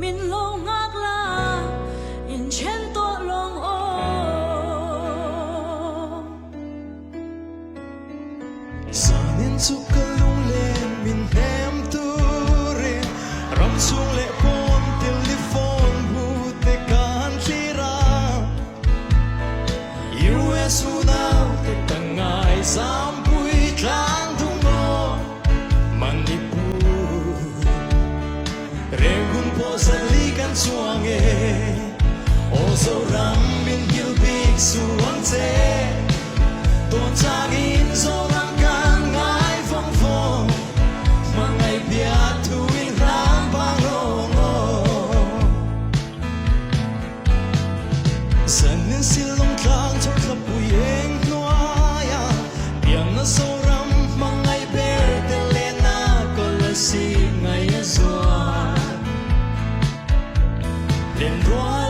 min lo ngak la in chen to long o sanin su kalung le min hem tu re ram sung le pon telephone bu te kan tira us now te tangai sam pui tlang tu mo manipur regun po sa likan suange o so ram min gil big suang se ton changin so rang kan ngai phong phong mangai bia tu in ram bang lo sanin silong tlang chok khap pui eng noaya piang na so ram mangai ber te lena kolasi ngai azwa len roi